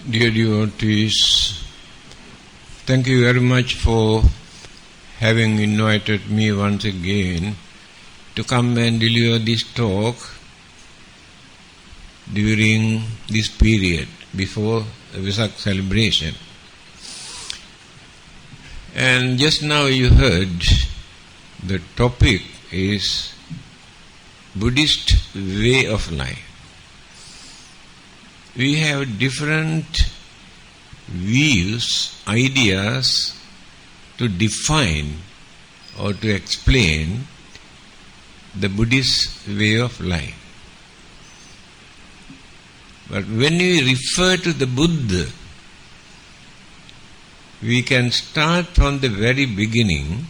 Dear devotees, thank you very much for having invited me once again to come and deliver this talk during this period before the Vesak celebration. And just now you heard the topic is Buddhist way of life. We have different views, ideas to define or to explain the Buddhist way of life. But when we refer to the Buddha, we can start from the very beginning,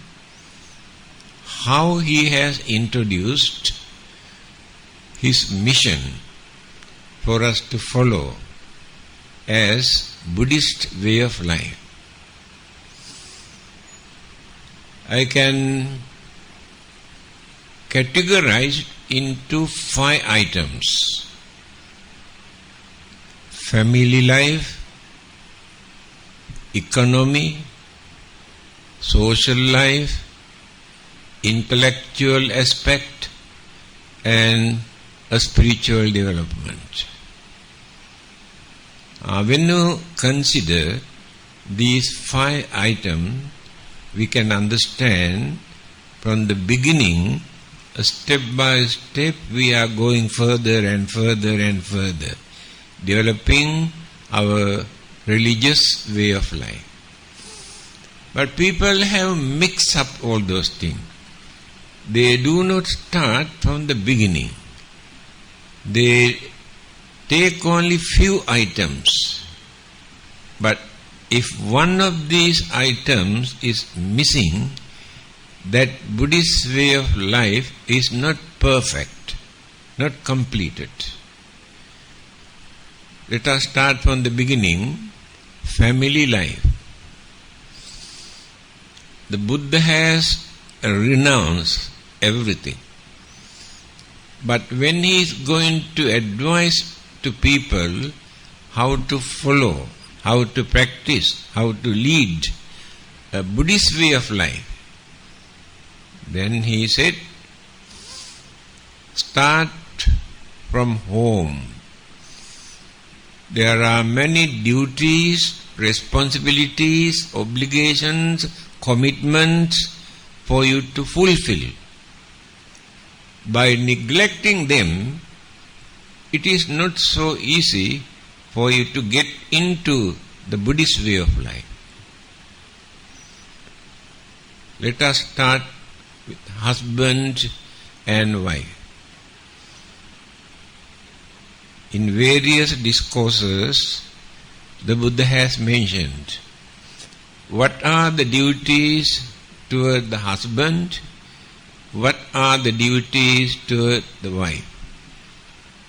how he has introduced his mission for us to follow as Buddhist way of life. I can categorize into 5 items: family life, economy, social life, intellectual aspect, and a spiritual development. When you consider these 5 items, we can understand from the beginning, step by step, we are going further and further and further, developing our religious way of life. But people have mixed up all those things. They do not start from the beginning. They take only few items. But if one of these items is missing, that Buddhist way of life is not perfect, not completed. Let us start from the beginning. Family life. The Buddha has renounced everything. But when he is going to advise to people how to follow, how to practice, how to lead a Buddhist way of life, then he said, start from home. There are many duties, responsibilities, obligations, commitments for you to fulfill. By neglecting them, it is not so easy for you to get into the Buddhist way of life. Let us start with husband and wife. In various discourses, the Buddha has mentioned what are the duties toward the husband, what are the duties toward the wife.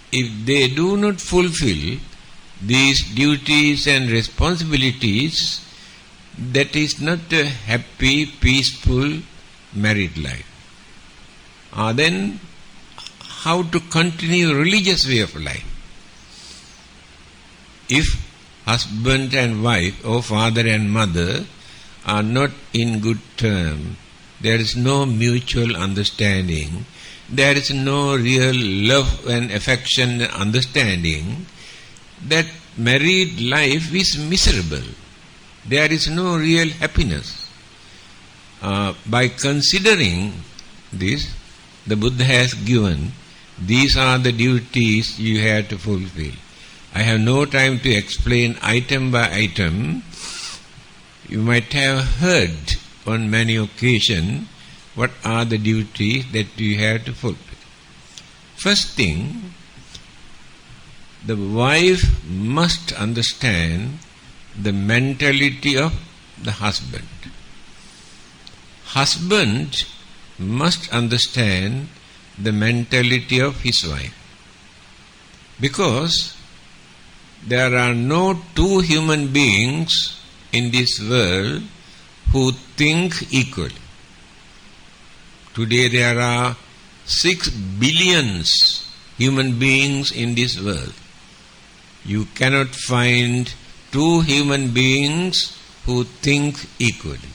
If they do not fulfill these duties and responsibilities, that is not a happy, peaceful married life. Then how to continue religious way of life? If husband and wife or father and mother are not in good term, there is no mutual understanding, there is no real love and affection and understanding, that married life is miserable. There is no real happiness. By considering this, the Buddha has given, these are the duties you have to fulfill. I have no time to explain item by item. You might have heard on many occasions what are the duties that you have to fulfill. First thing, the wife must understand the mentality of the husband. Husband must understand the mentality of his wife. Because there are no 2 human beings in this world who think equally. Today there are 6 billion human beings in this world. You cannot find two human beings who think equally.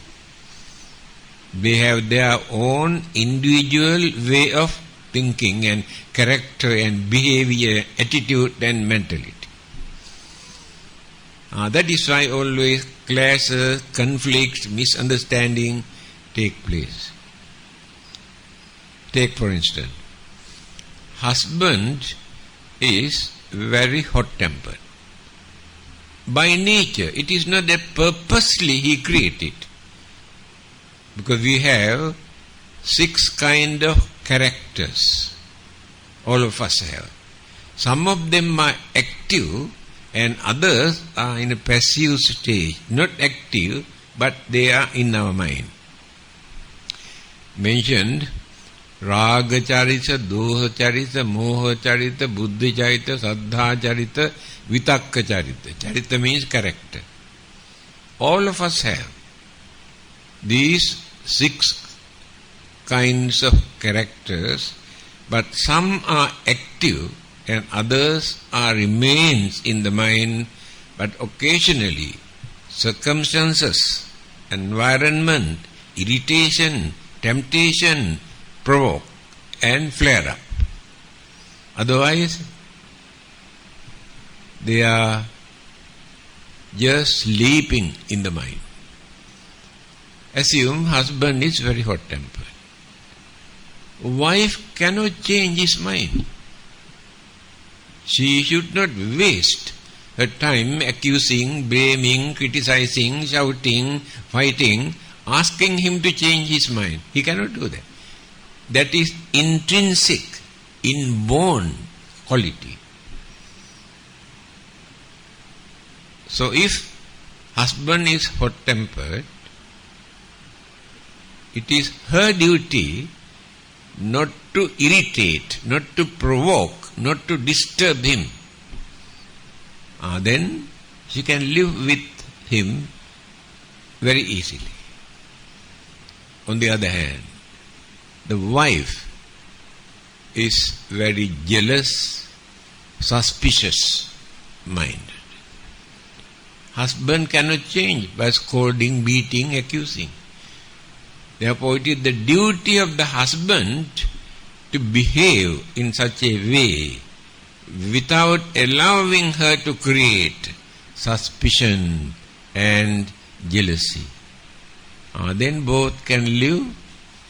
They have their own individual way of thinking and character and behavior, attitude and mentality. That is why always clashes, conflicts, misunderstanding take place. Take for instance, husband is very hot-tempered. By nature, it is not that purposely he created. Because we have 6 kind of characters. All of us have. Some of them are active and others are in a passive stage. Not active, but they are in our mind. Mentioned Raga Charita, Doha Charita, Moha Charita, Buddhi Charita, Saddha Charita, Vitakka Charita. Charita means character. All of us have these 6 kinds of characters, but some are active and others are remains in the mind, but occasionally circumstances, environment, irritation, temptation, provoke and flare up. Otherwise, they are just sleeping in the mind. Assume husband is very hot-tempered. Wife cannot change his mind. She should not waste her time accusing, blaming, criticizing, shouting, fighting, asking him to change his mind. He cannot do that. That is intrinsic, inborn quality. So if husband is hot-tempered, it is her duty not to irritate, not to provoke, not to disturb him. Then she can live with him very easily. On the other hand, the wife is very jealous, suspicious minded. Husband cannot change by scolding, beating, accusing. Therefore, it is the duty of the husband to behave in such a way without allowing her to create suspicion and jealousy. Then both can live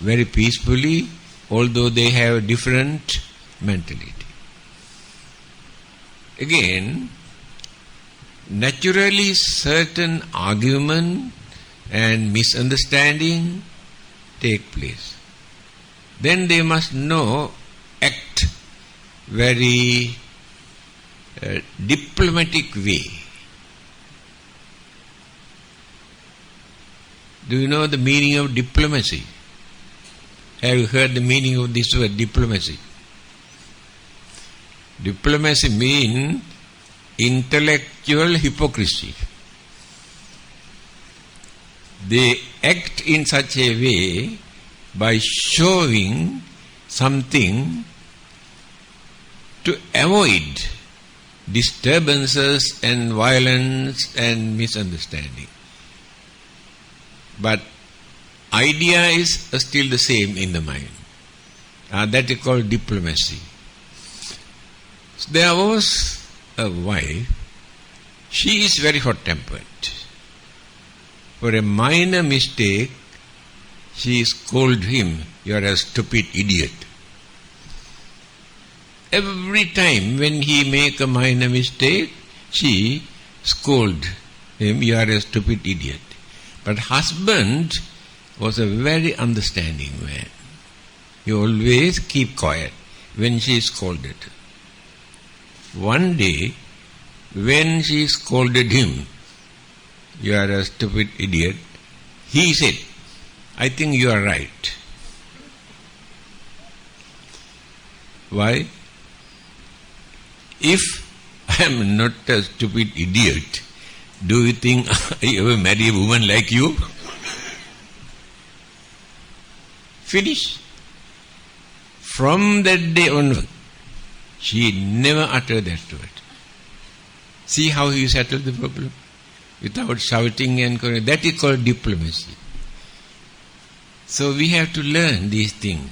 very peacefully, although they have different mentality. Again, naturally certain argument and misunderstanding take place. Then they must act very diplomatic way. Do you know the meaning of diplomacy? Have you heard the meaning of this word, diplomacy? Diplomacy means intellectual hypocrisy. They act in such a way by showing something to avoid disturbances and violence and misunderstanding. But idea is still the same in the mind. That is called diplomacy. So there was a wife. She is very hot-tempered. For a minor mistake, she scolded him, "You are a stupid idiot." Every time when he make a minor mistake, she scolded him, "You are a stupid idiot." But husband was a very understanding man. He always keep quiet when she scolded. One day, when she scolded him, "You are a stupid idiot," he said, "I think you are right." Why? If I am not a stupid idiot, do you think I ever marry a woman like you? Finish. From that day onward, she never uttered that word. See how he settled the problem? without shouting and calling. That is called diplomacy. So we have to learn these things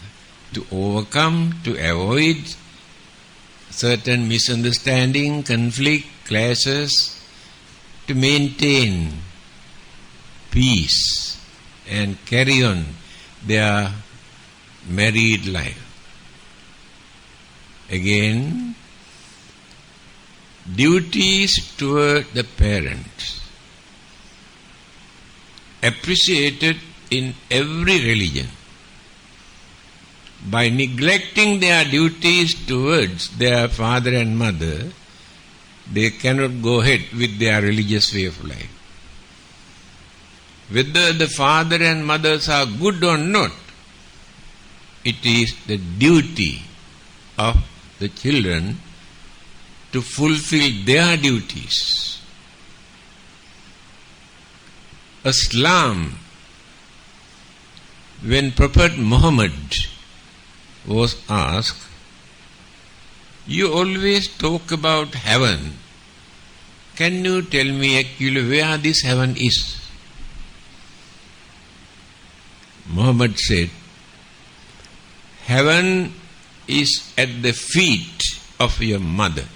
to overcome, to avoid certain misunderstanding, conflict, clashes, to maintain peace and carry on their married life. Again, duties toward the parents, appreciated in every religion. By neglecting their duties towards their father and mother, they cannot go ahead with their religious way of life. Whether the father and mothers are good or not, it is the duty of the children to fulfill their duties. Islam, when Prophet Muhammad was asked, "You always talk about heaven. Can you tell me actually where this heaven is?" Muhammad said, "Heaven is at the feet of your mother."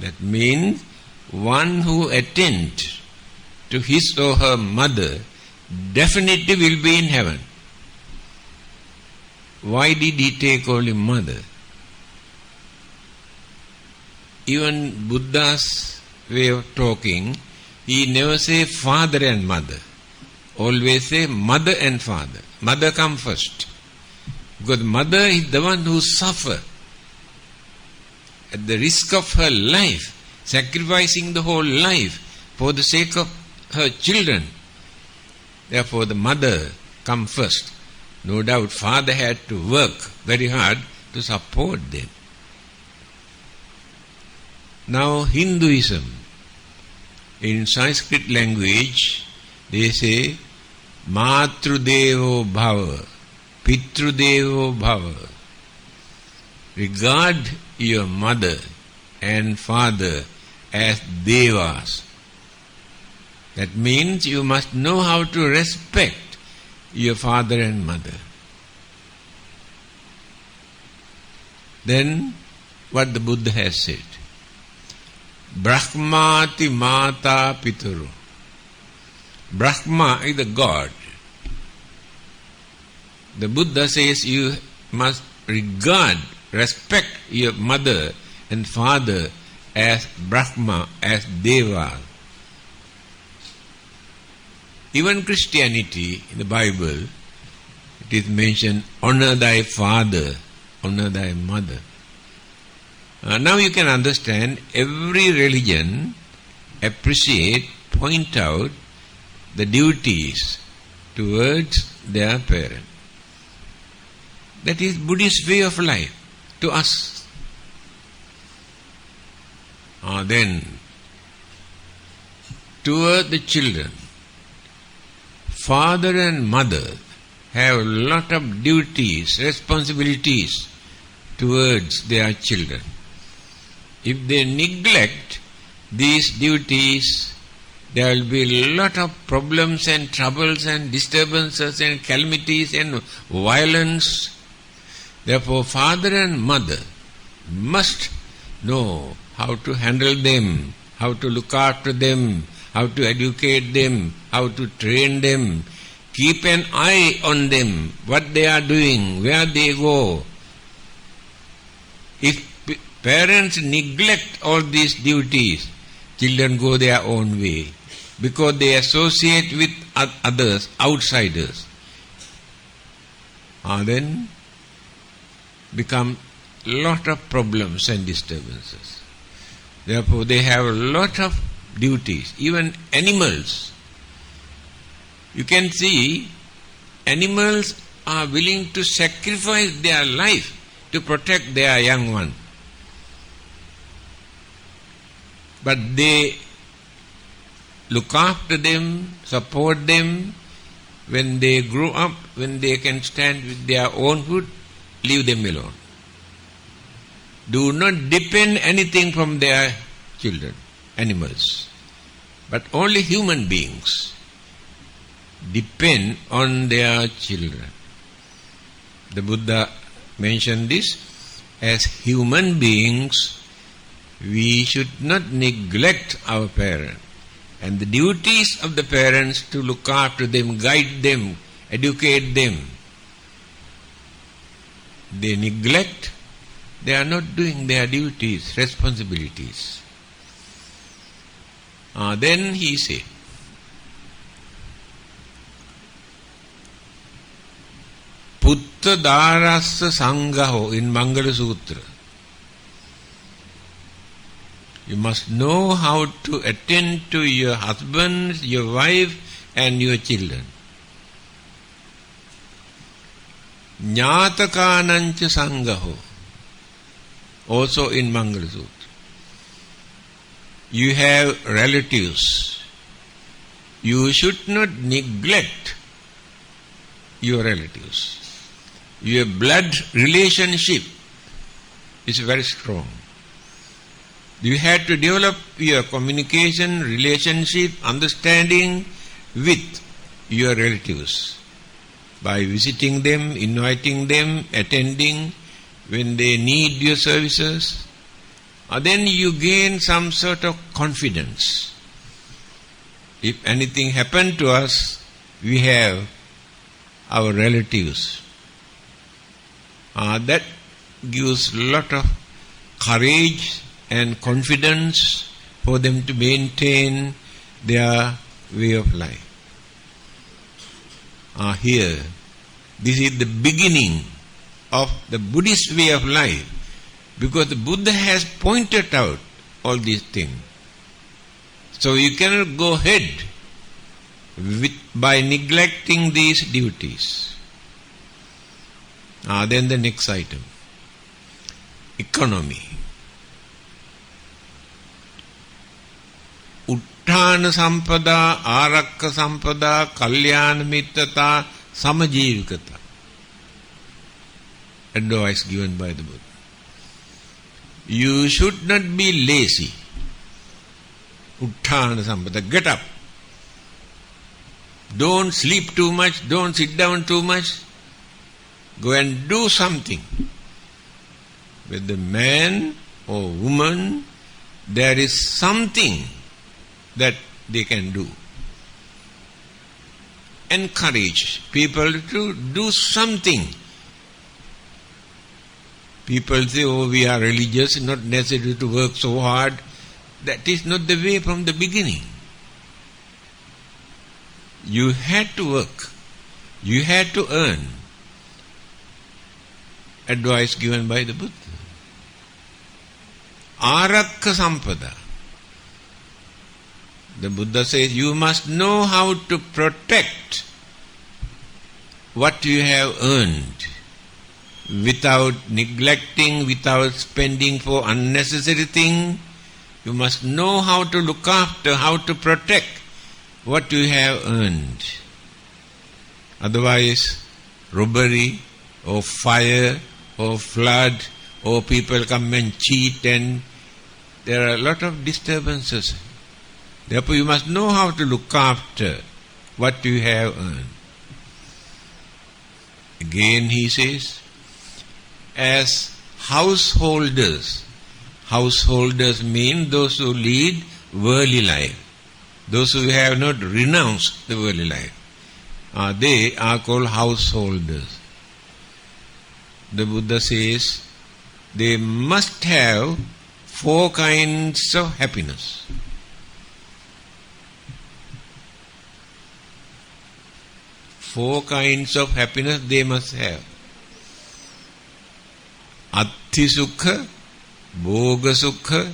That means one who attends to his or her mother definitely will be in heaven. Why did he take only mother? Even Buddha's way of talking, he never say father and mother. Always say mother and father. Mother come first. Because mother is the one who suffer at the risk of her life, sacrificing the whole life for the sake of her children. Therefore the mother come first. No doubt father had to work very hard to support them. Now Hinduism, in Sanskrit language, they say Matrudevo Bhava, Pitrudevo Bhava. Regard your mother and father as devas. That means you must know how to respect your father and mother. Then what the Buddha has said, Brahmati Mata Pituru. Brahma is the God. The Buddha says you must regard, respect your mother and father as Brahma, as Deva. Even Christianity, in the Bible, it is mentioned, honor thy father, honor thy mother. Now you can understand, every religion appreciate, point out the duties towards their parent. That is Buddhist way of life to us. Then, toward the children, father and mother have a lot of duties, responsibilities towards their children. If they neglect these duties, there will be a lot of problems and troubles and disturbances and calamities and violence. Therefore, father and mother must know how to handle them, how to look after them, how to educate them, how to train them, keep an eye on them, what they are doing, where they go. If parents neglect all these duties, children go their own way because they associate with others, outsiders. Then become lot of problems and disturbances. Therefore, they have a lot of duties. Even animals. You can see animals are willing to sacrifice their life to protect their young one. But they look after them, support them. When they grow up, when they can stand with their own foot, leave them alone. Do not depend anything from their children. animals. But only human beings depend on their children. The Buddha mentioned this. As human beings, we should not neglect our parents. And the duties of the parents to look after them, guide them, educate them. They neglect, they are not doing their duties, responsibilities. Then he said, Putta Dharassa Sangaho in Mangala Sutra. You must know how to attend to your husband, your wife and your children. Ñātakananca Sangaho, also in Mangala Sutra. You have relatives. You should not neglect your relatives. Your blood relationship is very strong. You have to develop your communication, relationship, understanding with your relatives by visiting them, inviting them, attending when they need your services. Then you gain some sort of confidence. If anything happened to us, we have our relatives. That gives a lot of courage and confidence for them to maintain their way of life. Here, this is the beginning of the Buddhist way of life, because the Buddha has pointed out all these things. So you cannot go ahead by neglecting these duties. Then the next item, economy. Utthana sampada, arakka sampada, kalyana mittata, samajivikata. Advice given by the Buddha. You should not be lazy. Utthana sampada, get up. Don't sleep too much, don't sit down too much. Go and do something. With the man or woman, there is something that they can do. Encourage people to do something. People say, oh, we are religious, not necessary to work so hard. That is not the way from the beginning. You had to work. You had to earn. Advice given by the Buddha. Arakka sampada. The Buddha says you must know how to protect what you have earned without neglecting, without spending for unnecessary things. You must know how to look after, how to protect what you have earned. Otherwise, robbery or fire or flood or people come and cheat, and there are a lot of disturbances. Therefore, you must know how to look after what you have earned. Again he says, as householders mean those who lead worldly life, those who have not renounced the worldly life, they are called householders. The Buddha says they must have 4 kinds of happiness. 4 kinds of happiness they must have. Atti sukha, bhoga sukha,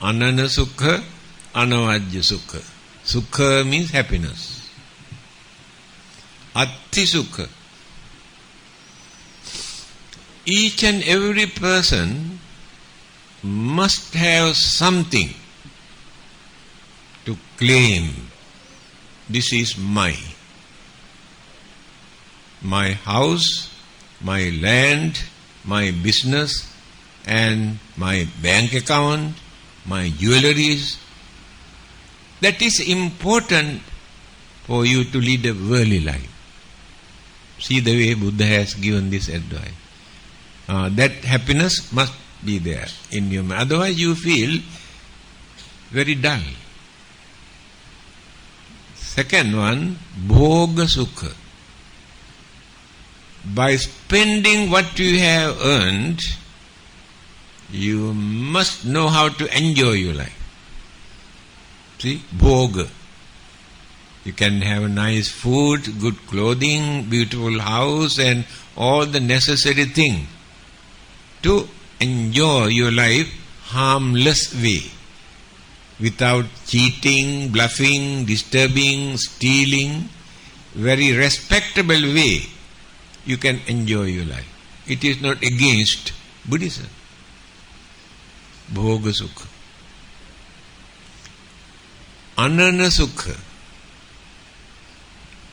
anana sukha, anavajya sukha. Sukha means happiness. Atti sukha. Each and every person must have something to claim. This is mine. My house, my land, my business, and my bank account, my jewelries, that is important for you to lead a worldly life. See the way Buddha has given this advice. That happiness must be there in your mind. Otherwise you feel very dull. Second one, bhoga sukha. By spending what you have earned, you must know how to enjoy your life. See, bhoga. You can have nice food, good clothing, beautiful house and all the necessary things to enjoy your life harmless way. Without cheating, bluffing, disturbing, stealing, very respectable way you can enjoy your life. It is not against Buddhism. Bhoga sukha. Anana sukha.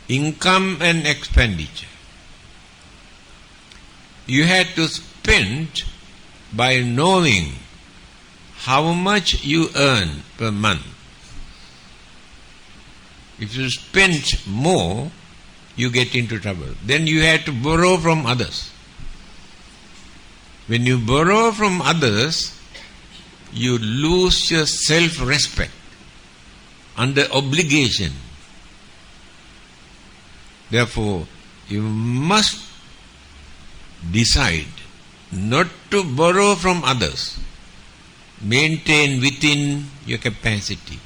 Income and expenditure. You had to spend by knowing how much you earn per month. If you spend more, you get into trouble. Then you have to borrow from others. When you borrow from others, you lose your self-respect under obligation. Therefore, you must decide not to borrow from others. Maintain within your capacity.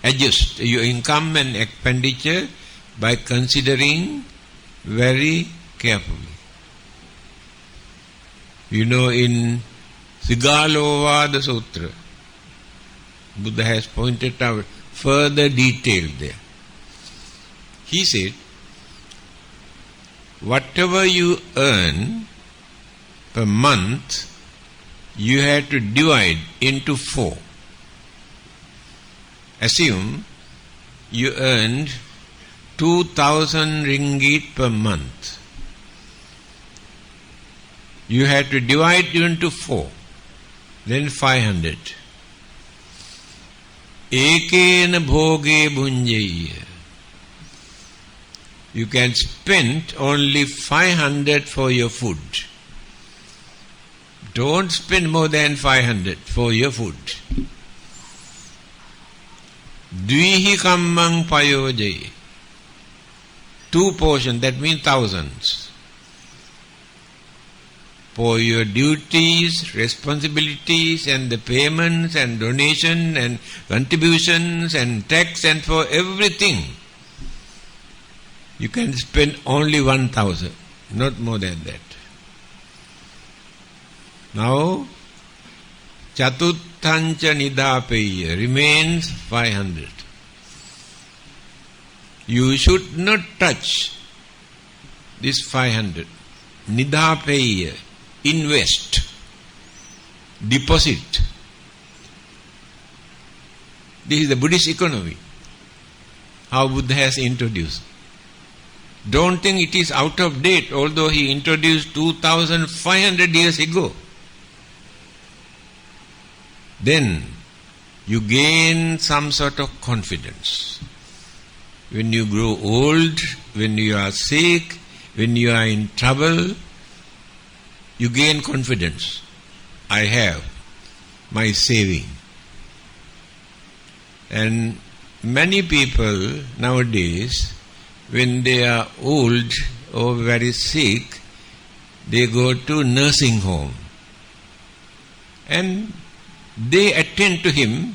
Adjust your income and expenditure by considering very carefully. You know, in Sigalovada Sutra, Buddha has pointed out further detail there. He said, whatever you earn per month, you have to divide into 4. Assume you earned 2,000 ringgit per month. You have to divide into 4. Then 500. Ekena bhoge bhunjaya. You can spend only 500 for your food. Don't spend more than 500 for your food. Dvihi kammang payojaye. 2 portions, that means thousands. For your duties, responsibilities and the payments and donation and contributions and tax and for everything, you can spend only 1,000, not more than that. Now, Chatuttancha nidhapeya remains 500. You should not touch this 500. Nidhapeya, invest, deposit. This is the Buddhist economy, how Buddha has introduced. Don't think it is out of date, although he introduced 2,500 years ago. Then you gain some sort of confidence. When you grow old, when you are sick, when you are in trouble, you gain confidence. I have my saving. And many people nowadays, when they are old or very sick, they go to nursing home. And they attend to him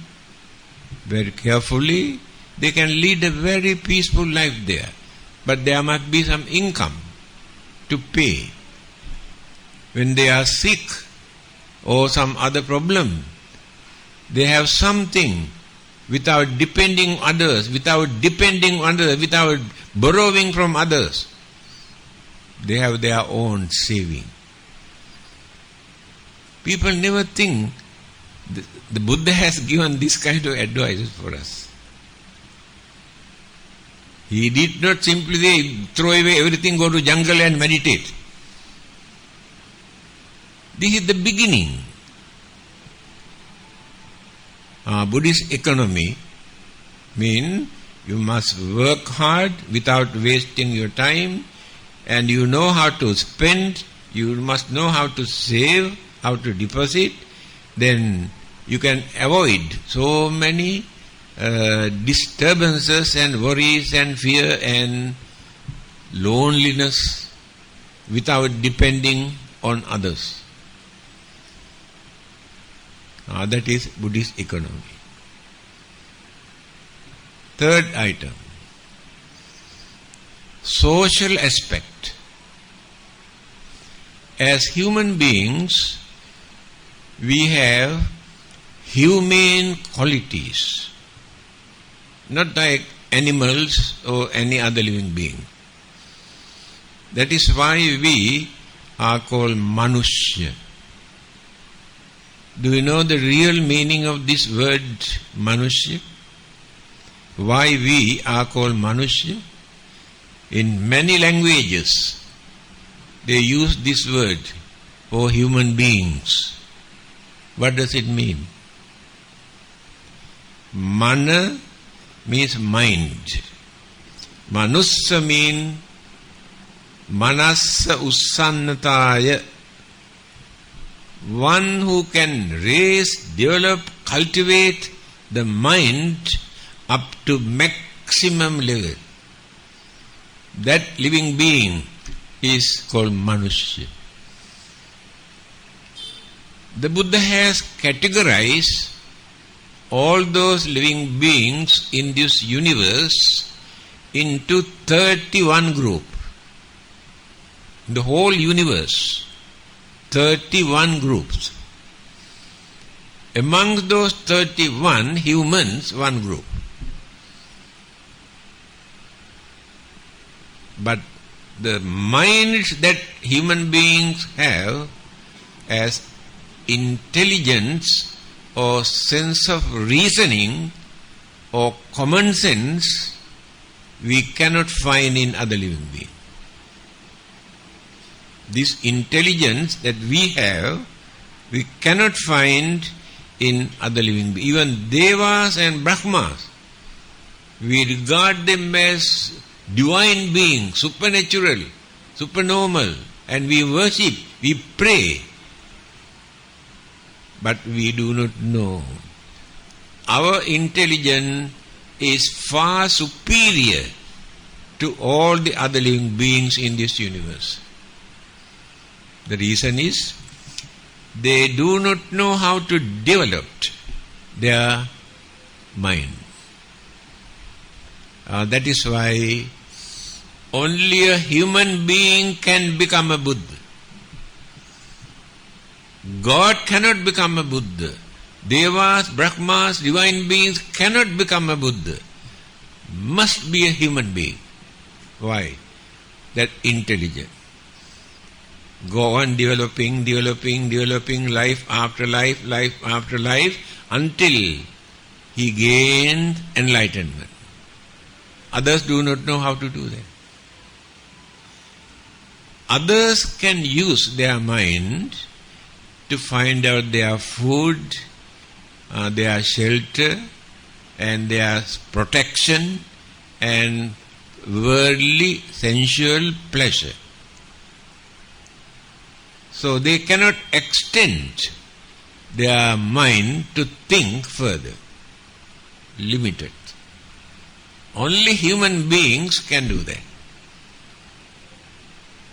very carefully. They can lead a very peaceful life there. But there must be some income to pay. When they are sick or some other problem, they have something without depending on others, without borrowing from others. They have their own saving. People never think the Buddha has given this kind of advice for us. He did not simply say, throw away everything, go to jungle and meditate. This is the beginning. Buddhist economy means you must work hard without wasting your time, and you know how to spend, you must know how to save, how to deposit, then you can avoid so many disturbances and worries and fear and loneliness without depending on others. That is Buddhist economy. Third item, social aspect. As human beings, we have humane qualities, not like animals or any other living being. That is why we are called manushya. Do you know the real meaning of this word manushya? Why we are called manushya? In many languages, they use this word for human beings. What does it mean? Mana means mind. Manussa means manassa ussannataya. One who can raise, develop, cultivate the mind up to maximum level. That living being is called manushya. The Buddha has categorized all those living beings in this universe into 31 groups. The whole universe, 31 groups. Among those 31, humans, one group. But the minds that human beings have as intelligence or sense of reasoning or common sense, we cannot find in other living beings. This intelligence that we have, we cannot find in other living beings. Even Devas and Brahmas, we regard them as divine beings, supernatural, supernormal, and we worship, we pray. But we do not know. Our intelligence is far superior to all the other living beings in this universe. The reason is, they do not know how to develop their mind. That is why only a human being can become a Buddha. God cannot become a Buddha. Devas, Brahmas, divine beings cannot become a Buddha. Must be a human being. Why? That intelligence. Go on developing life after life until he gained enlightenment. Others do not know how to do that. Others can use their mind to find out their food, their shelter, and their protection and worldly sensual pleasure. So they cannot extend their mind to think further. Limited. Only human beings can do that.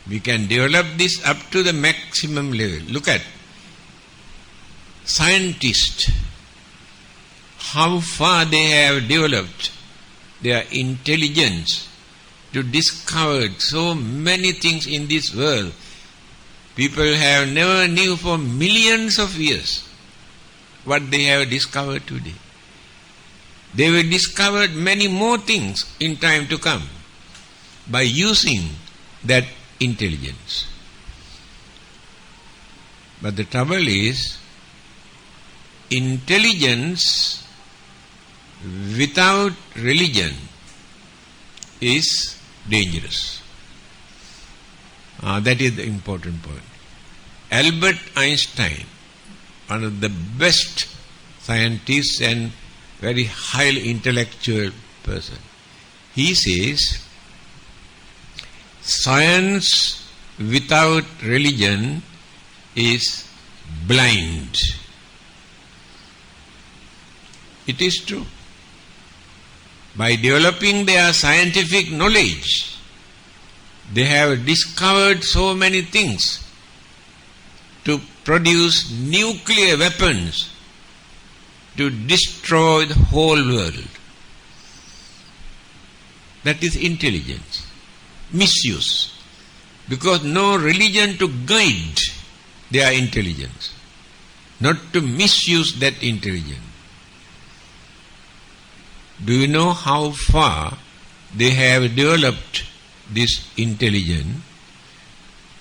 We can develop this up to the maximum level. Look at scientists, how far they have developed their intelligence to discover so many things in this world. People have never knew for millions of years what they have discovered today. They will discover many more things in time to come by using that intelligence. But the trouble is, intelligence without religion is dangerous. That is the important point. Albert Einstein, one of the best scientists and very highly intellectual person. He says, science without religion is blind. It is true. By developing their scientific knowledge, they have discovered so many things to produce nuclear weapons to destroy the whole world. That is intelligence. Misuse. Because no religion to guide their intelligence. Not to misuse that intelligence. Do you know how far they have developed this intelligence?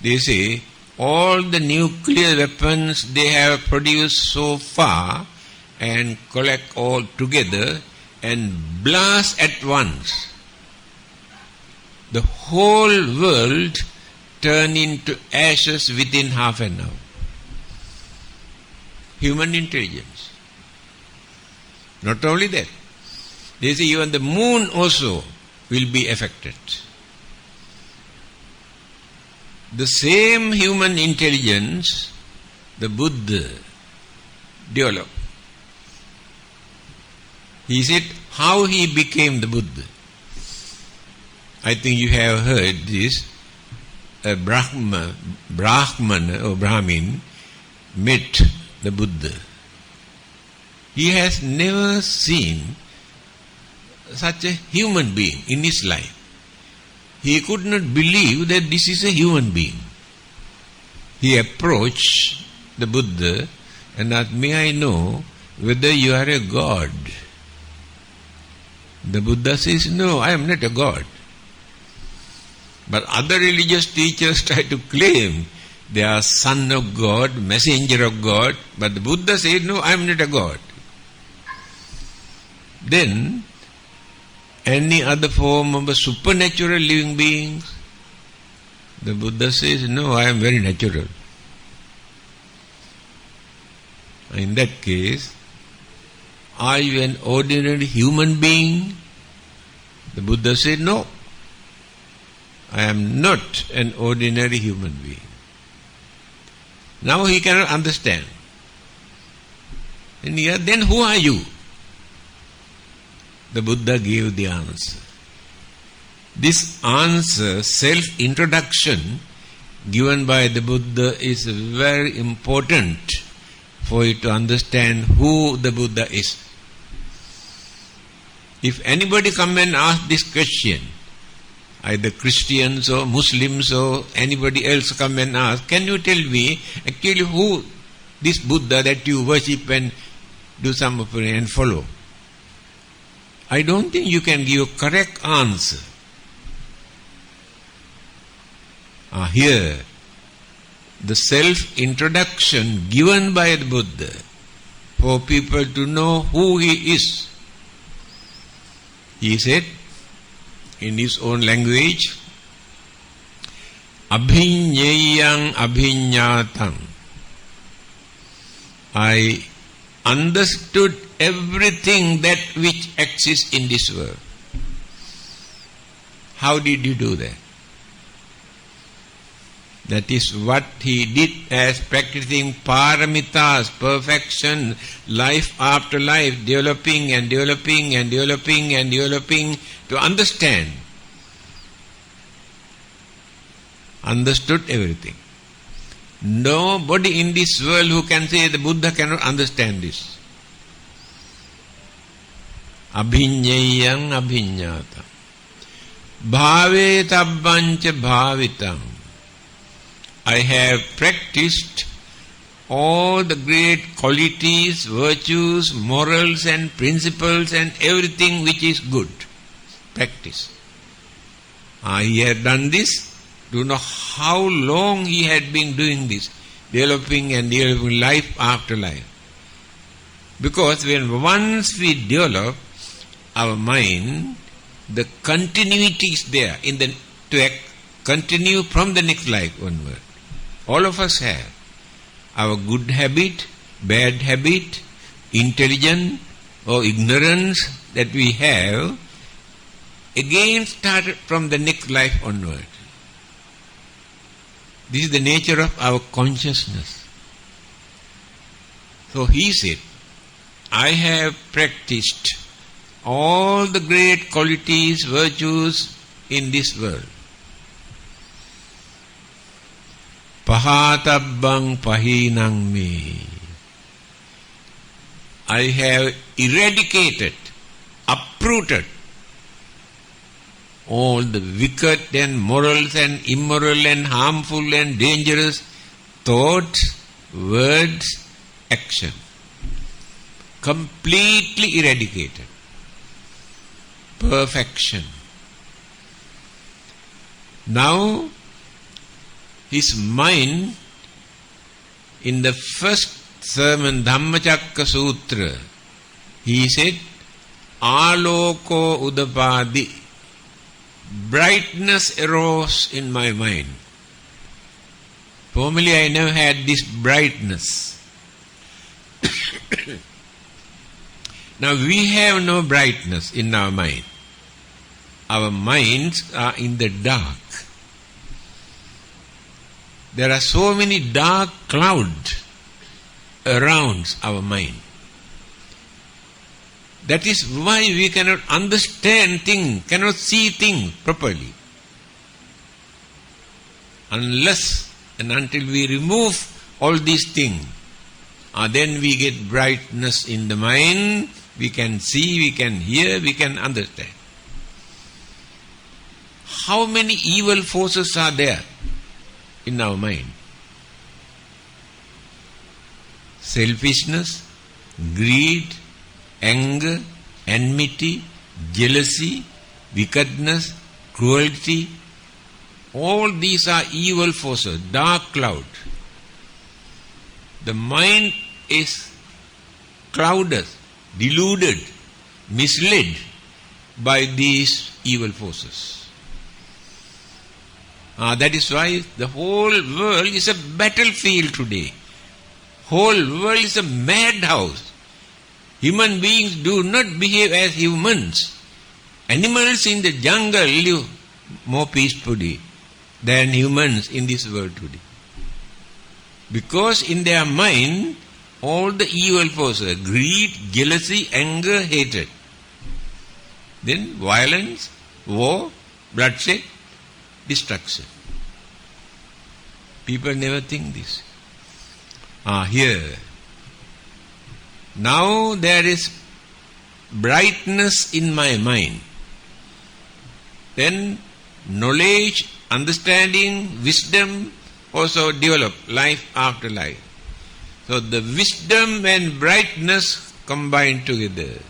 They say all the nuclear weapons they have produced so far and collect all together and blast at once. The whole world turn into ashes within half an hour. Human intelligence. Not only that, they say even the moon also will be affected. The same human intelligence the Buddha developed. He said how he became the Buddha. I think you have heard this. A Brahman or Brahmin met the Buddha. He has never seen such a human being in his life. He could not believe that this is a human being. He approached the Buddha and asked, may I know whether you are a god? The Buddha says, no, I am not a god. But other religious teachers try to claim they are son of God, messenger of God. But the Buddha said, no, I am not a god. Then, any other form of a supernatural living beings? The Buddha says, no, I am very natural. In that case, are you an ordinary human being? The Buddha said, no, I am not an ordinary human being. Now he cannot understand. And here, then who are you? The Buddha gave the answer. This answer, self-introduction given by the Buddha is very important for you to understand who the Buddha is. If anybody come and ask this question, either Christians or Muslims or anybody else come and ask, can you tell me actually who this Buddha that you worship and do some offering and follow? I don't think you can give a correct answer. Here, the self-introduction given by the Buddha for people to know who he is. He said in his own language, Abhiññeyang abhiññātam. I understood everything that which exists in this world. How did you do that? That is what he did as practicing paramitas, perfection, life after life, developing and developing and developing and developing to understand. Understood everything. Nobody in this world who can say the Buddha cannot understand this. Abhiññeyang abhiññātam. Bhāve tabbañca bhavitam. I have practiced all the great qualities, virtues, morals and principles and everything which is good. Practice. He had done this. Do you know how long he had been doing this? Developing and developing life after life. Because when once we develop our mind, the continuity is there to continue from the next life onward. All of us have our good habit, bad habit, intelligent, or ignorance that we have again started from the next life onward. This is the nature of our consciousness. So he said, I have practiced all the great qualities, virtues in this world. Pahatabbang pahinang me. I have eradicated, uprooted all the wicked and morals and immoral and harmful and dangerous thoughts, words, action. Completely eradicated. Perfection. Now, his mind, in the first sermon, Dhammacakka Sutra, he said, Aloko udapadi, brightness arose in my mind. Formerly I never had this brightness. Now we have no brightness in our mind. Our minds are in the dark. There are so many dark clouds around our mind. That is why we cannot understand things, cannot see things properly. Unless and until we remove all these things, then we get brightness in the mind, we can see, we can hear, we can understand. How many evil forces are there in our mind? Selfishness, greed, anger, enmity, jealousy, wickedness, cruelty. All these are evil forces, dark cloud. The mind is clouded, deluded, misled by these evil forces. That is why the whole world is a battlefield today. Whole world is a madhouse. Human beings do not behave as humans. Animals in the jungle live more peacefully than humans in this world today. Because in their mind, all the evil forces, greed, jealousy, anger, hatred. Then violence, war, bloodshed, destruction. People never think this. Here. Now there is brightness in my mind. Then knowledge, understanding, wisdom also develop life after life. So the wisdom and brightness combine together.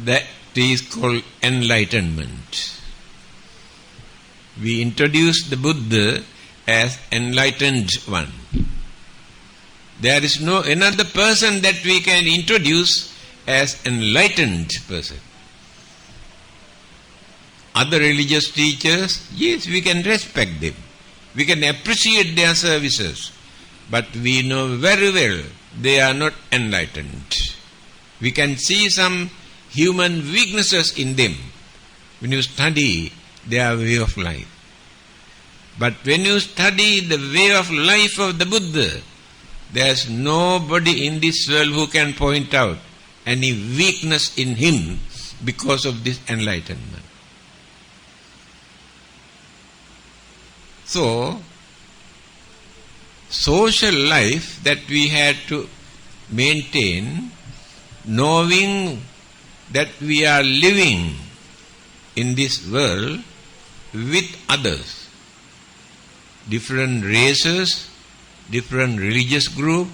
That is called enlightenment. We introduce the Buddha as enlightened one. There is no another person that we can introduce as enlightened person. Other religious teachers, yes, we can respect them. We can appreciate their services. But we know very well they are not enlightened. We can see some human weaknesses in them when you study their way of life. But when you study the way of life of the Buddha, there is nobody in this world who can point out any weakness in him because of this enlightenment. So, social life that we had to maintain, knowing that we are living in this world with others, different races, different religious group,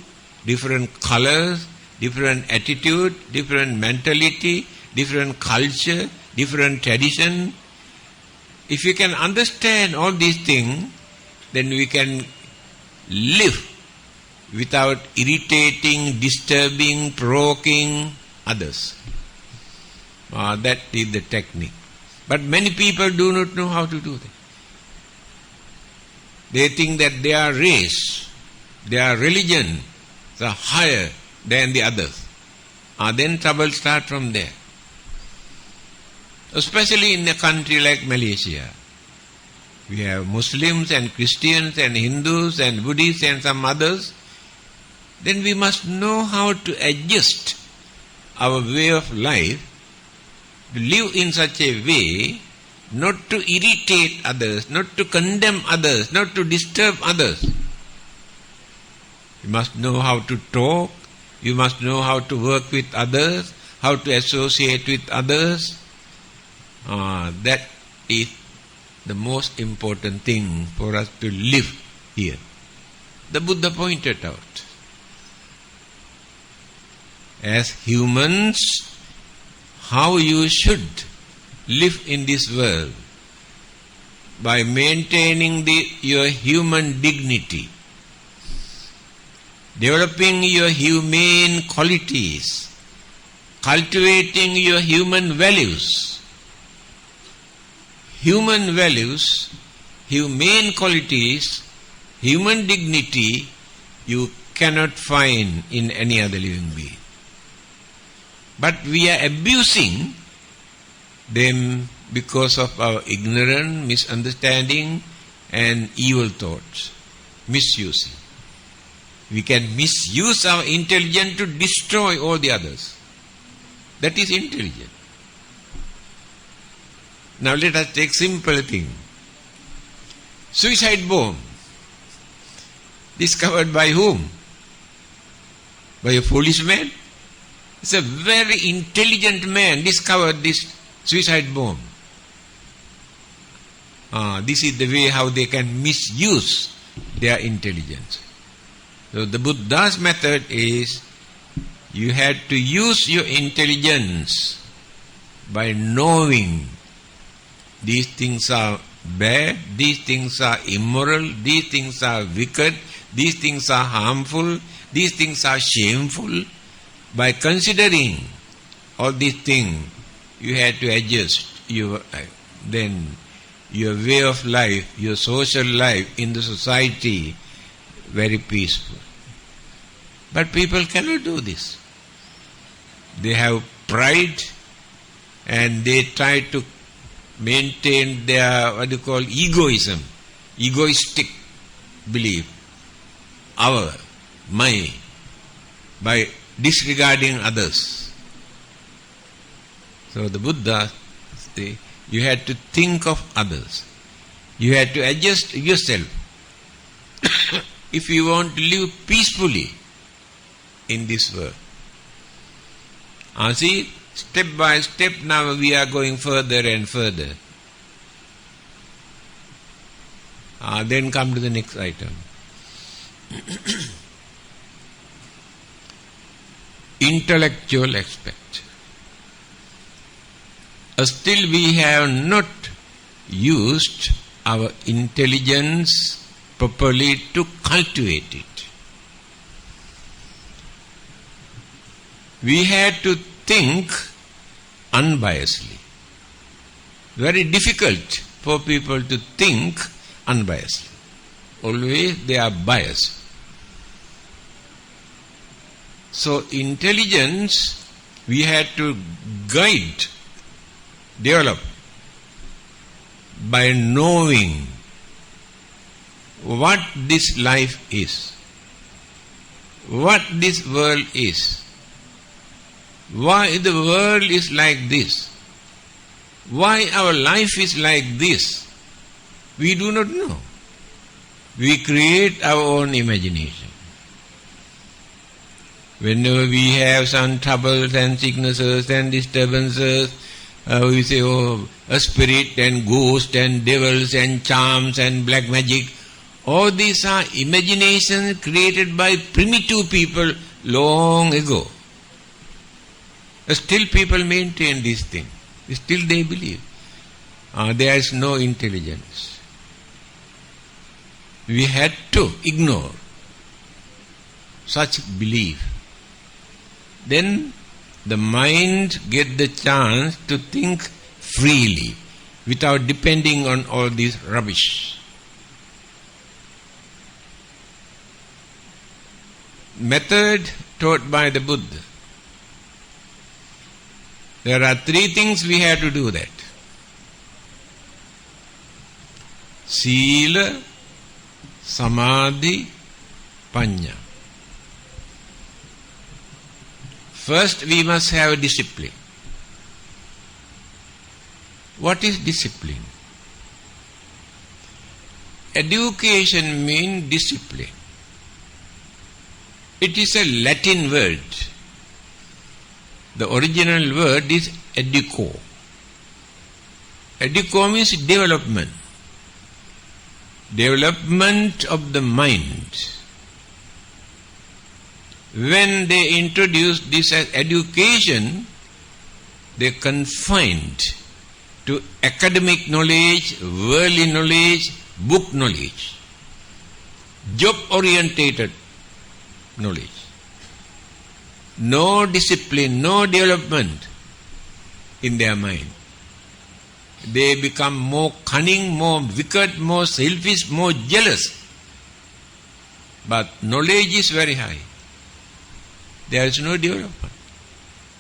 different colors, different attitude, different mentality, different culture, different tradition. If we can understand all these things, then we can live without irritating, disturbing, provoking others. That is the technique. But many people do not know how to do that. They think that their race, their religion are higher than the others. then trouble start from there. Especially in a country like Malaysia. We have Muslims and Christians and Hindus and Buddhists and some others. Then we must know how to adjust our way of life, to live in such a way not to irritate others, not to condemn others, not to disturb others. You must know how to talk, you must know how to work with others, how to associate with others. That is the most important thing for us to live here. The Buddha pointed out. As humans, how you should live in this world by maintaining your human dignity, developing your humane qualities, cultivating your human values. Human values, humane qualities, human dignity, you cannot find in any other living being. But we are abusing them because of our ignorance, misunderstanding and evil thoughts, misusing. We can misuse our intelligence to destroy all the others. That is intelligence. Now let us take simple thing. Suicide bomb. Discovered by whom? By a foolish man? It's a very intelligent man discovered this suicide bomb. This is the way how they can misuse their intelligence. So the Buddha's method is, you had to use your intelligence by knowing these things are bad, these things are immoral, these things are wicked, these things are harmful, these things are shameful. By considering all these things, you had to adjust your way of life, your social life in the society, very peaceful. But people cannot do this. They have pride and they try to maintain their, egoism, egoistic belief, my, by disregarding others. So the Buddha, you had to think of others. You had to adjust yourself. If you want to live peacefully in this world. See, step by step now we are going further and further. Then come to the next item. Intellectual aspect. Still we have not used our intelligence properly to cultivate it. We had to think unbiasedly. Very difficult for people to think unbiasedly. Always they are biased. So intelligence we had to guide, develop by knowing what this life is, what this world is, why the world is like this, why our life is like this. We do not know. We create our own imagination. Whenever we have some troubles and sicknesses and disturbances, we say, a spirit and ghost and devils and charms and black magic. All these are imaginations created by primitive people long ago. Still people maintain this thing. Still they believe. There is no intelligence. We had to ignore such belief. Then the mind get the chance to think freely without depending on all this rubbish. Method taught by the Buddha. There are three things we have to do that. Sila, Samadhi, Panya. First we must have discipline. What is discipline? Education means discipline. It is a Latin word. The original word is educo. Educo means development. Development of the mind. When they introduced this as education, they confined to academic knowledge, worldly knowledge, book knowledge, job-orientated knowledge. No discipline, no development in their mind. They become more cunning, more wicked, more selfish, more jealous. But knowledge is very high. There is no development.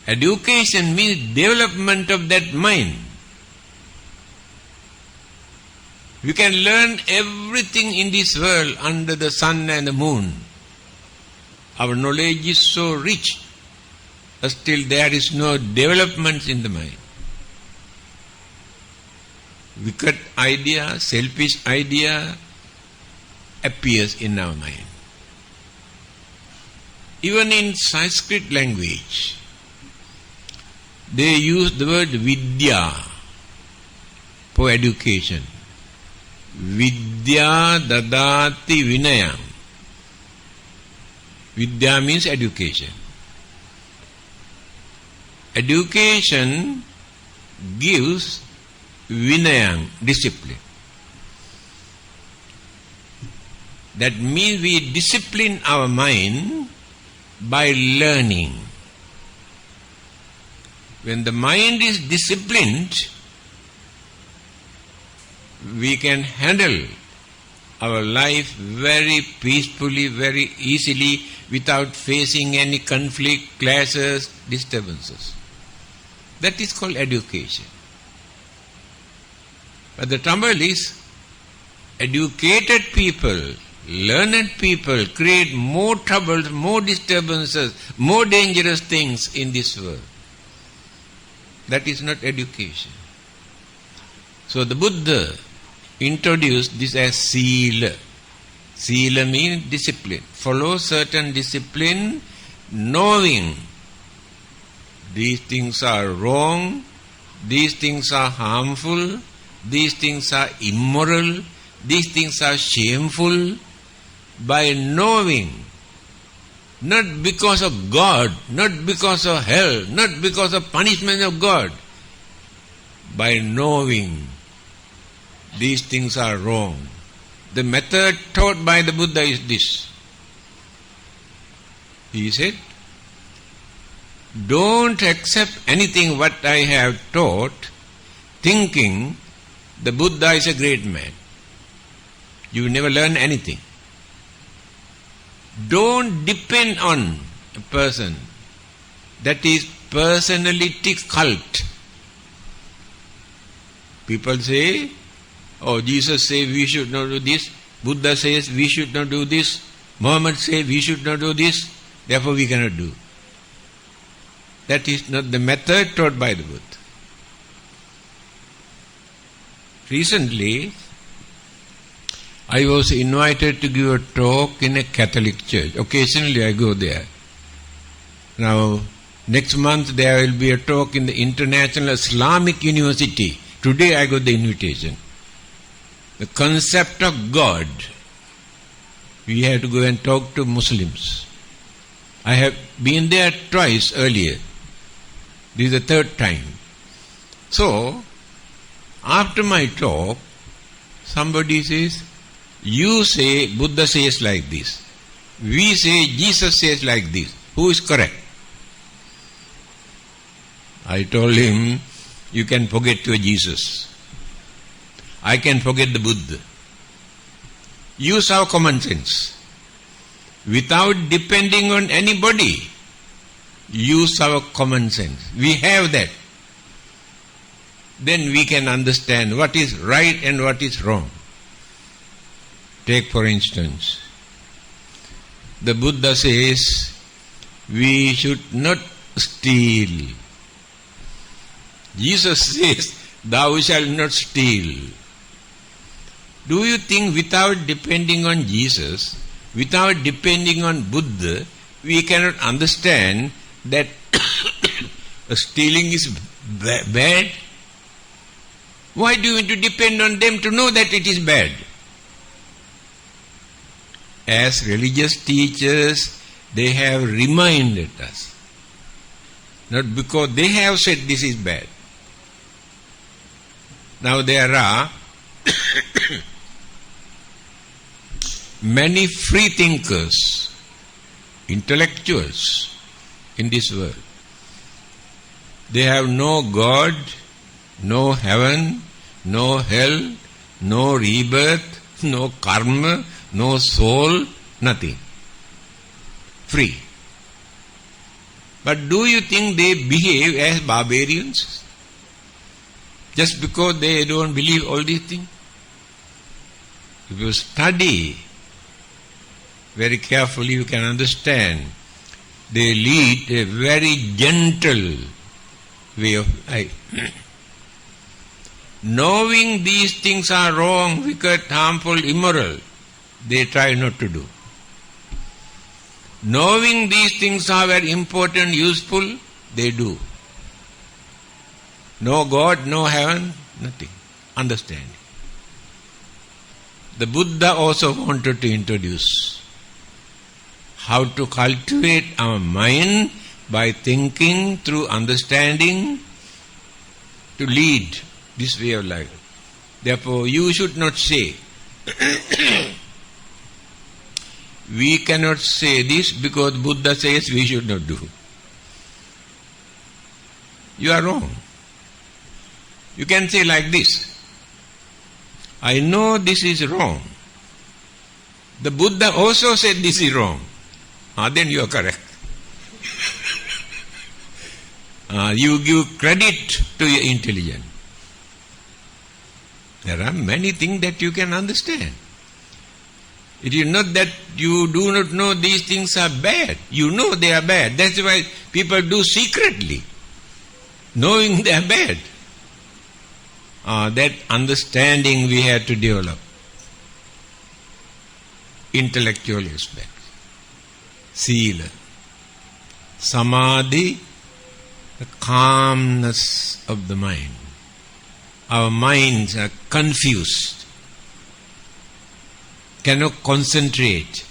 Education means development of that mind. We can learn everything in this world under the sun and the moon. Our knowledge is so rich, but still there is no development in the mind. Wicked idea, selfish idea appears in our mind. Even in Sanskrit language, they use the word vidya for education. Vidya dadati vinayam. Vidya means education. Education gives vinayam, discipline. That means we discipline our mind by learning. When the mind is disciplined, we can handle our life very peacefully, very easily, without facing any conflict, clashes, disturbances. That is called education. But the trouble is, educated people, learned people create more troubles, more disturbances, more dangerous things in this world. That is not education. So the Buddha introduced this as sila. Sila means discipline. Follow certain discipline, knowing these things are wrong, these things are harmful, these things are immoral, these things are shameful. By knowing, not because of God, not because of hell, not because of punishment of God, by knowing these things are wrong. The method taught by the Buddha is this. He said, don't accept anything what I have taught thinking the Buddha is a great man. You will never learn anything. Don't depend on a person. That is personality cult. People say, oh, Jesus says we should not do this, Buddha says we should not do this, Muhammad says we should not do this, therefore we cannot do. That is not the method taught by the Buddha. Recently, I was invited to give a talk in a Catholic church. Occasionally I go there. Now, next month there will be a talk in the International Islamic University. Today I got the invitation. The concept of God. We have to go and talk to Muslims. I have been there twice earlier. This is the third time. So, after my talk, somebody says, you say Buddha says like this. We say Jesus says like this. Who is correct? I told him, you can forget your Jesus. I can forget the Buddha. Use our common sense. Without depending on anybody, use our common sense. We have that. then we can understand what is right and what is wrong. Take for instance, the Buddha says we should not steal. Jesus says, thou shalt not steal. Do you think without depending on Jesus, without depending on Buddha, we cannot understand that stealing is bad? Why do you need to depend on them to know that it is bad? As religious teachers, they have reminded us. Not because they have said this is bad. Now there are many free thinkers, intellectuals in this world. They have no God, no heaven, no hell, no rebirth, no karma, no soul, nothing. Free. But do you think they behave as barbarians? Just because they don't believe all these things? If you study very carefully, you can understand. They lead a very gentle way of life. Knowing these things are wrong, wicked, harmful, immoral, they try not to do. Knowing these things are very important, useful, they do. No God, no heaven, nothing. Understanding. The Buddha also wanted to introduce how to cultivate our mind by thinking through understanding to lead this way of life. Therefore, you should not say, we cannot say this because Buddha says we should not do. You are wrong. You can say like this, I know this is wrong. The Buddha also said this is wrong. Then you are correct. You give credit to your intelligence. There are many things that you can understand. It is not that you do not know these things are bad. You know they are bad. That's why people do secretly, knowing they are bad. That understanding we have to develop. Intellectual aspect. Sila. Samadhi, the calmness of the mind. Our minds are confused, cannot concentrate.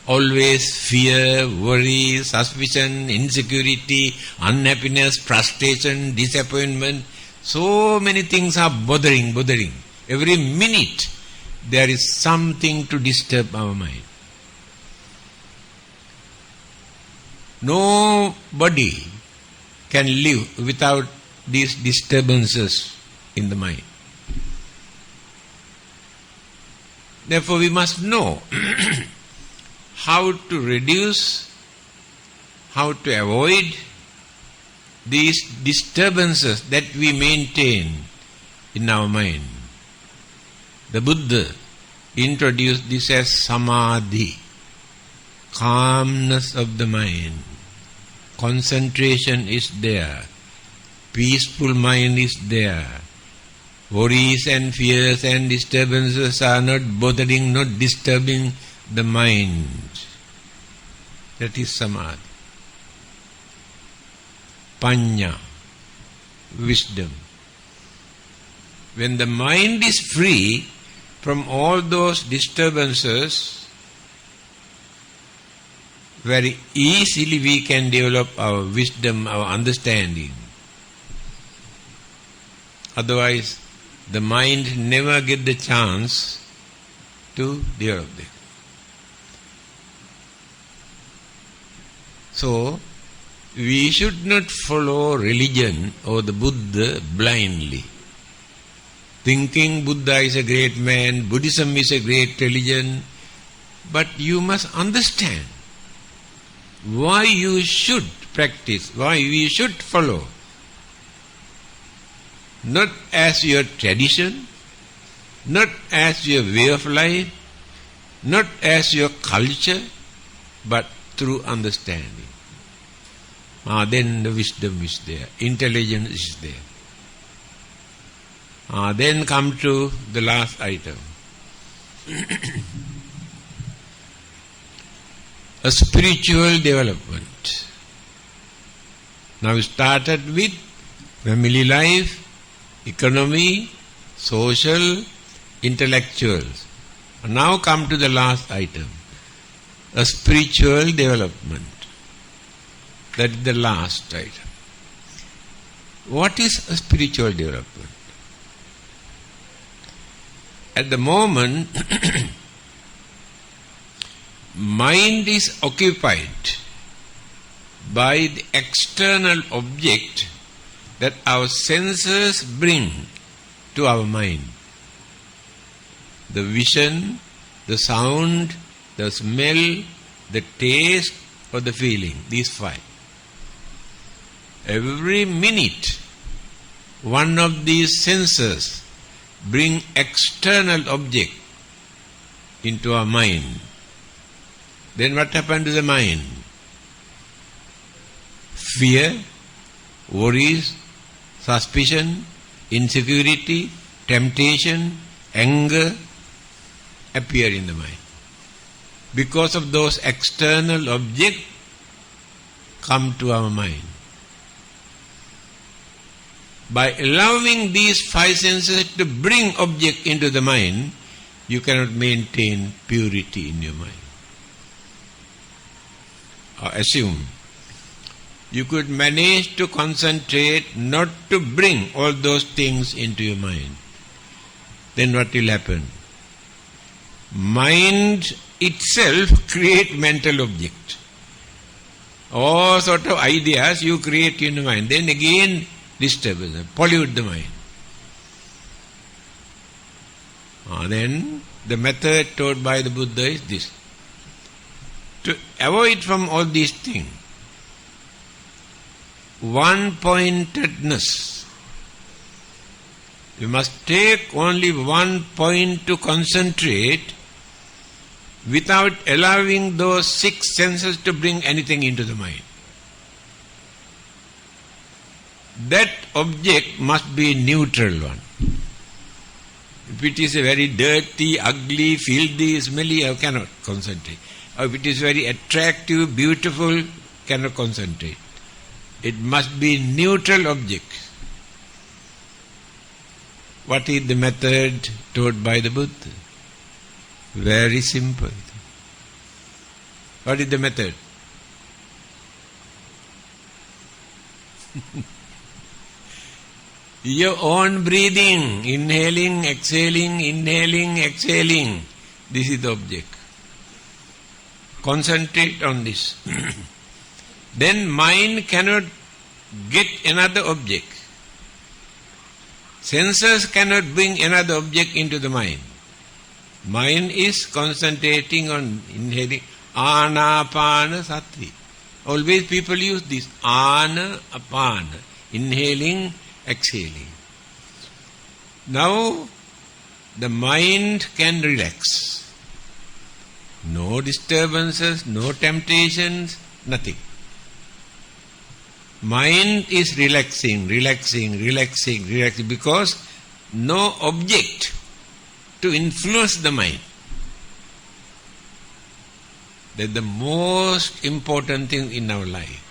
Always fear, worry, suspicion, insecurity, unhappiness, frustration, disappointment. So many things are bothering. Every minute there is something to disturb our mind. Nobody can live without these disturbances in the mind. Therefore, we must know how to reduce, how to avoid these disturbances that we maintain in our mind. The Buddha introduced this as samadhi, calmness of the mind. Concentration is there. Peaceful mind is there. Worries and fears and disturbances are not bothering, not disturbing the mind. That is samadhi. Panya, wisdom. When the mind is free from all those disturbances, very easily we can develop our wisdom, our understanding. Otherwise, the mind never get the chance to develop that. So, we should not follow religion or the Buddha blindly. Thinking Buddha is a great man, Buddhism is a great religion, but you must understand why you should practice, why we should follow. not as your tradition, not as your way of life, not as your culture, but through understanding. Then the wisdom is there, intelligence is there. Then come to the last item. A spiritual development. Now we started with family life, economy, social, intellectuals. Now come to the last item. A spiritual development. That is the last item. What is a spiritual development? At the moment, mind is occupied by the external object that our senses bring to our mind. The vision, the sound, the smell, the taste, or the feeling. These five. Every minute, one of these senses bring external object into our mind. Then what happened to the mind? Fear, worries, suspicion, insecurity, temptation, anger appear in the mind. Because of those external objects come to our mind. By allowing these five senses to bring object into the mind, you cannot maintain purity in your mind. Or assume you could manage to concentrate not to bring all those things into your mind. Then what will happen? Mind itself create mental object. All sort of ideas you create in your mind. Then again disturbance, pollute the mind. Then the method taught by the Buddha is this. To avoid from all these things, one-pointedness. You must take only one point to concentrate without allowing those six senses to bring anything into the mind. That object must be a neutral one. If it is a very dirty, ugly, filthy, smelly, I cannot concentrate. Or if it is very attractive, beautiful, cannot concentrate. It must be neutral object. What is the method taught by the Buddha? Very simple. What is the method? Your own breathing, inhaling, exhaling, this is the object. Concentrate on this. Then mind cannot get another object. Senses cannot bring another object into the mind. Mind is concentrating on inhaling, anapana sati. Always people use this, anapana, inhaling, exhaling. Now the mind can relax. No disturbances, no temptations, nothing. Mind is relaxing because no object to influence the mind. That's the most important thing in our life.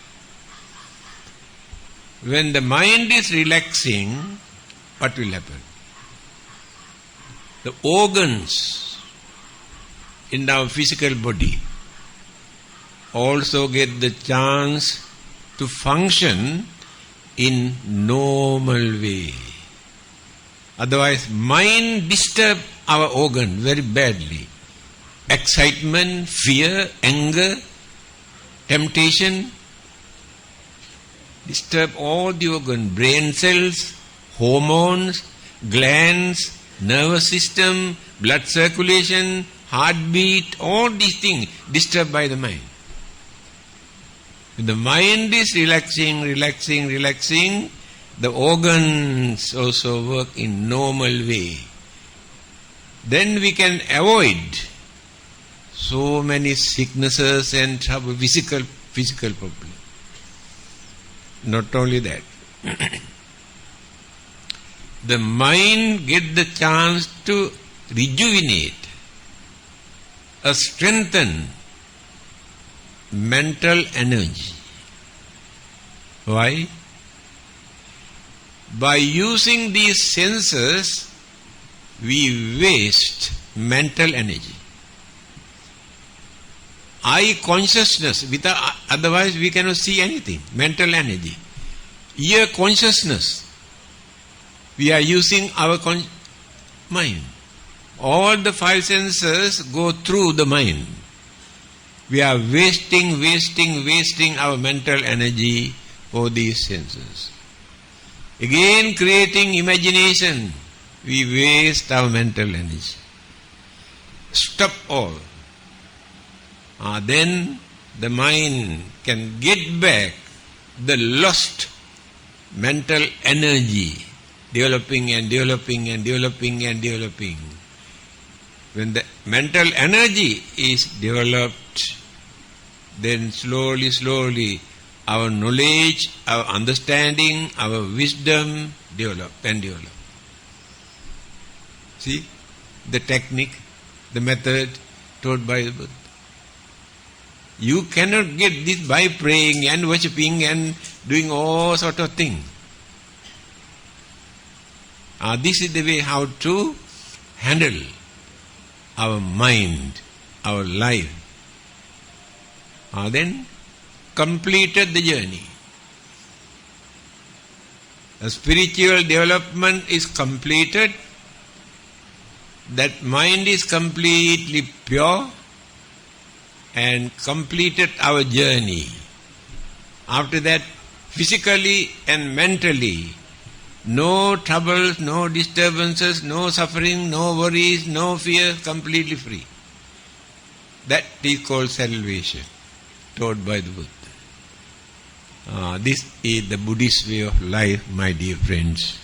When the mind is relaxing, what will happen? The organs in our physical body also get the chance to function in normal way. Otherwise, mind disturb our organ very badly. Excitement, fear, anger, temptation, disturb all the organ, brain cells, hormones, glands, nervous system, blood circulation, heartbeat, all these things disturbed by the mind. When the mind is relaxing, the organs also work in normal way, then we can avoid so many sicknesses and trouble, physical problem. Not only that, the mind get the chance to rejuvenate, strengthen mental energy. Why? By using these senses, we waste mental energy. Eye consciousness, otherwise we cannot see anything. Mental energy. Ear consciousness, we are using our mind. All the five senses go through the mind. We are wasting our mental energy for these senses. Again creating imagination, we waste our mental energy. Stop all. Then the mind can get back the lost mental energy, developing. When the mental energy is developed, then slowly our knowledge, our understanding, our wisdom develop. See the technique, the method taught by the Buddha. You cannot get this by praying and worshipping and doing all sort of things. This is the way how to handle our mind, our life. Then completed the journey. The spiritual development is completed. That mind is completely pure and completed our journey. After that, physically and mentally, no troubles, no disturbances, no suffering, no worries, no fear, completely free. That is called salvation, taught by the Buddha. This is the Buddhist way of life, my dear friends.